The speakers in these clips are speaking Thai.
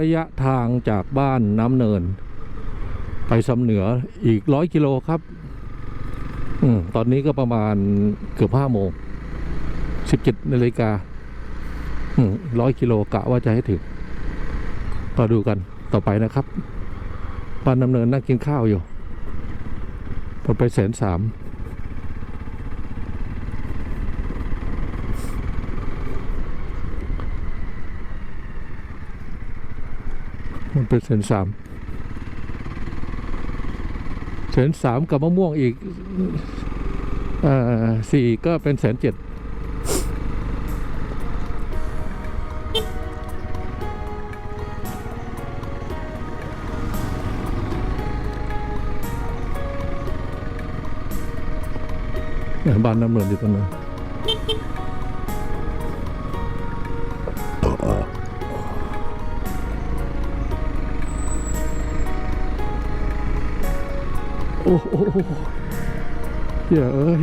ระยะทางจากบ้านน้ำเนินไปสำเหนืออีก100 กิโลครับตอนนี้ก็ประมาณเกือบ5 โมง 17 นาฬิกา100 กิโลกะว่าจะให้ถึงมาดูกันต่อไปนะครับบ้านน้ำเนินนั่งกินข้าวอยู่ผมไป130,000มันเป็น130,000กับมะม่วงอีก4ก็เป็น170,000บ้านน้ำเนินอยู่ตรงนั้นโอ้โหเหี้ยเอ้ย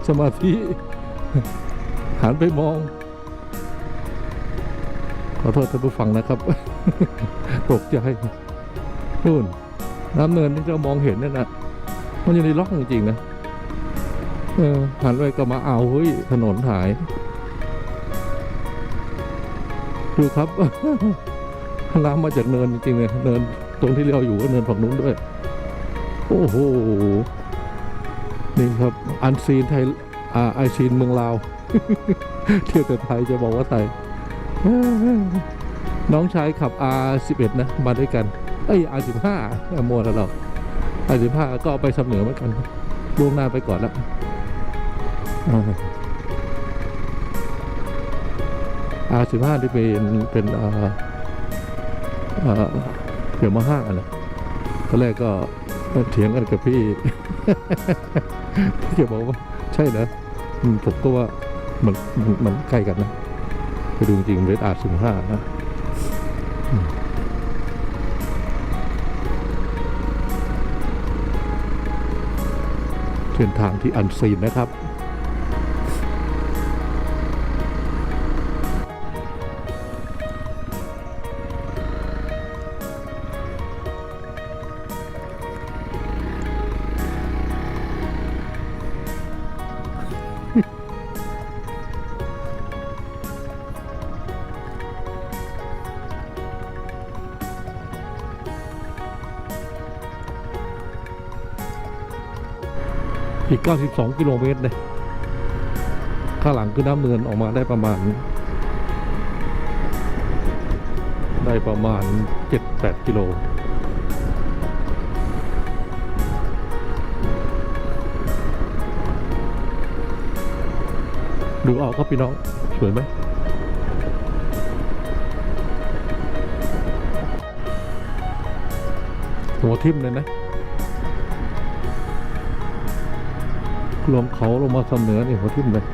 สมาธิหันไปมองขอโทษท่านผู้ฟังนะครับ ตกใจนู่นน้ำเนินที่จะมองเห็นนั่นนะมันอยู่ในล็อกจริงๆนะหันไปก็มาเอาเฮ้ยถนนหายดูครับ น้ำมาจากเนินจริงๆเลยเนินตรงที่เราอยู่ก็เนินฝั่งนู้นด้วยโอ้โหนี่ครับอันซีนไทยไอซีนเมืองลาว เที่ยวแต่ไทยจะบอกว่าไทย น้องชายขับ R11 นะมาด้วยกันR15 มัวแล้วเรา R15 ก็เอาไปสำเหนือเหมือนกันล่วงหน้าไปก่อนแล้วR15 ที่เป็นเดี๋ยวมาห้างอ่ะนะตอนแรกก็เถียงกันกับพี่ พี่บอกว่าใช่นะผมก็ว่ามันใกล้กันนะไปดูจริงเวทR15นะเส้นทางที่อันซีนนะครับอีก92 กิโลเมตรเลยข้างหลังคือน้ำเนินออกมาได้ประมาณ 7-8 กิโลดูเอาครับพี่น้องสวยไหมหัวทิ่มเลยนะลงเขาลงมาสำเหนือนี่หัวทิ่มเลย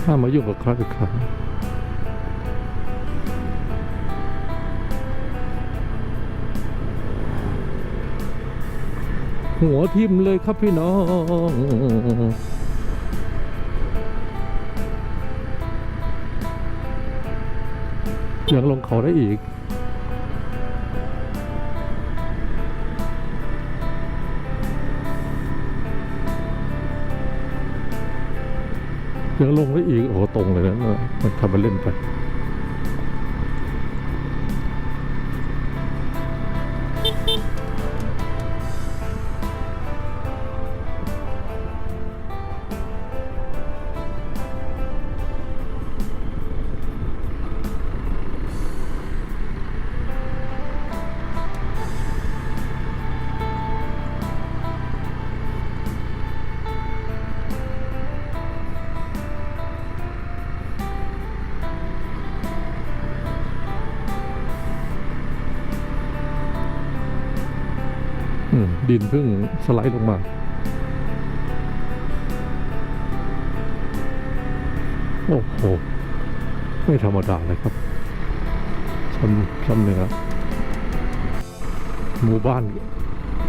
ห้ามมายุ่งกับใครอีกครั้ง หัวทิ่มเลยครับพี่น้อง ยังลงเขาได้อีก ยังลงได้อีก โอ้ตรงเลยนะมันทำมาเล่นไปดินเพิ่งสไลด์ลงมา โอ้โห ไม่ธรรมดาเลยครับซ้ำเหนือหมู่บ้าน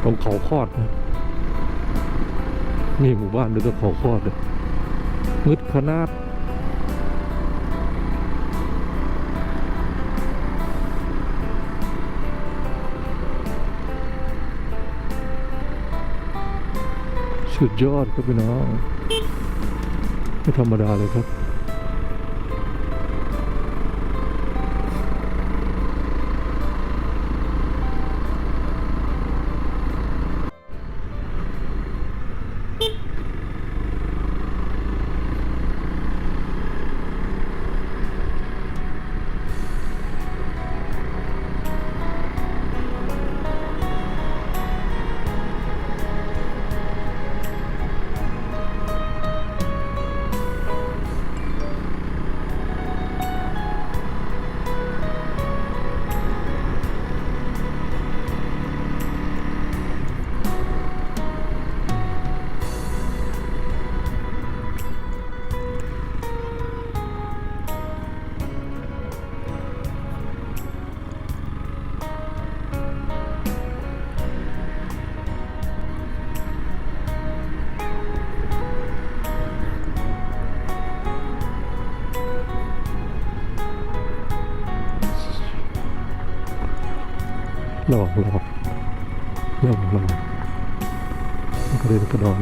ตรงเขาคอดนะนี่หมู่บ้านด้วยตรงเขาคอดเลยมืดขนาดสุดยอดครับพี่น้องไม่ธรรมดาเลยครับระวังกระเด็นกระดอน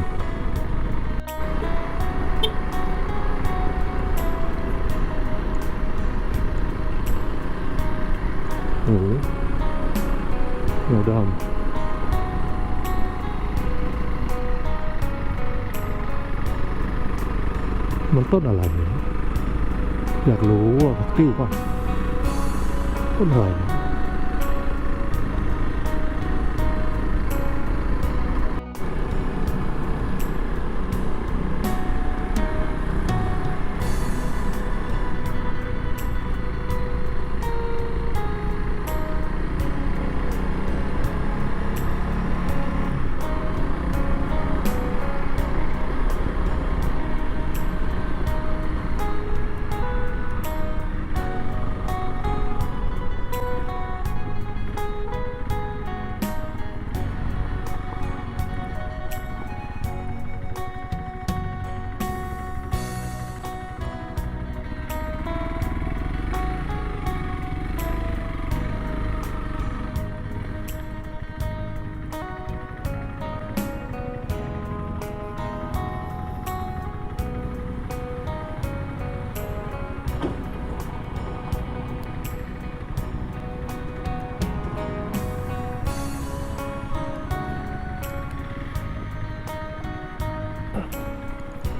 โอ้โหเงาดำมันต้นอะไรเนี่ยอยากรู้ว่าติ้วป่ะต้นอะไรเนี่ย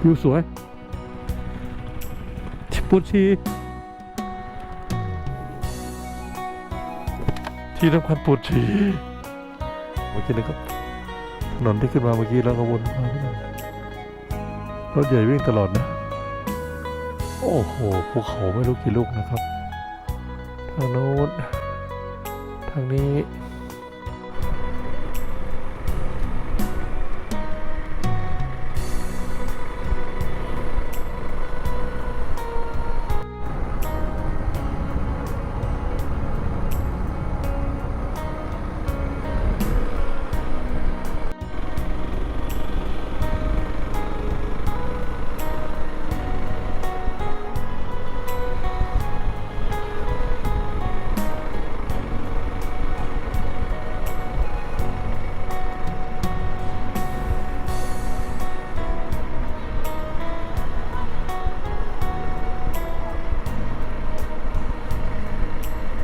วิวสวยปวดชีที่สำคัญปวดชีเมื่อกี้นะครับถนนที่ขึ้นมาเมื่อกี้แล้วก็วนมาไม่ได้รถใหญ่วิ่งตลอดนะโอ้โหภูเขาไม่รู้กี่ลูกนะครับทางโน้นทางนี้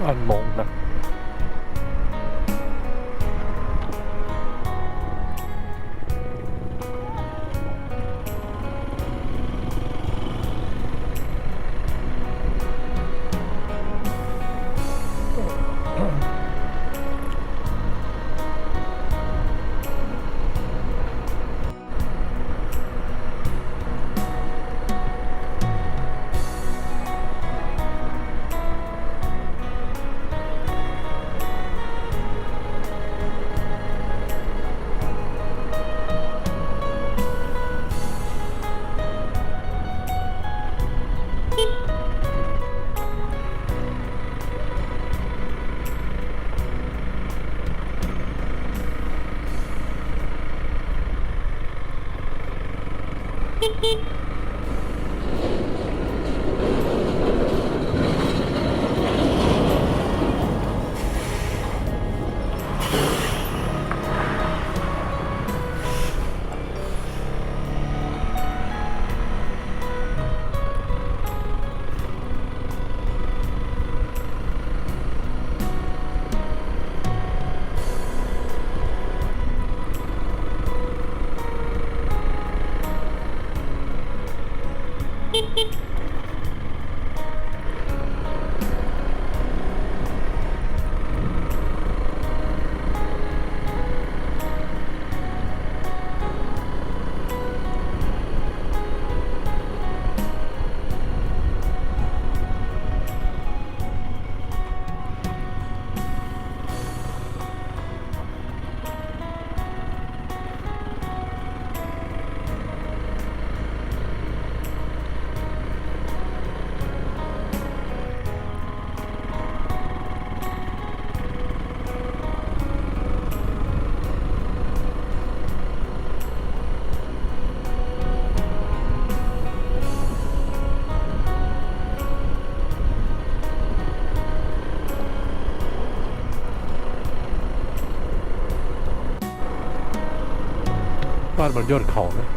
อันมงนะบ้านบนยอดเขานะ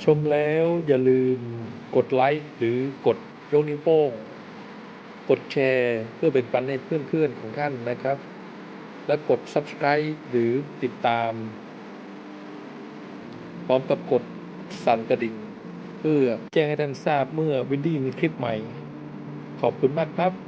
ชมแล้วอย่าลืมกดไลค์หรือกดยกนิ้วโป้งกดแชร์เพื่อเป็นปันให้เพื่อนๆของท่านนะครับและกด Subscribe หรือติดตาม พร้อมกับกดสั่นกระดิ่งเพื่อแจ้งให้ท่านทราบเมื่อวินดี้มีคลิปใหม่ ขอบคุณมากครับ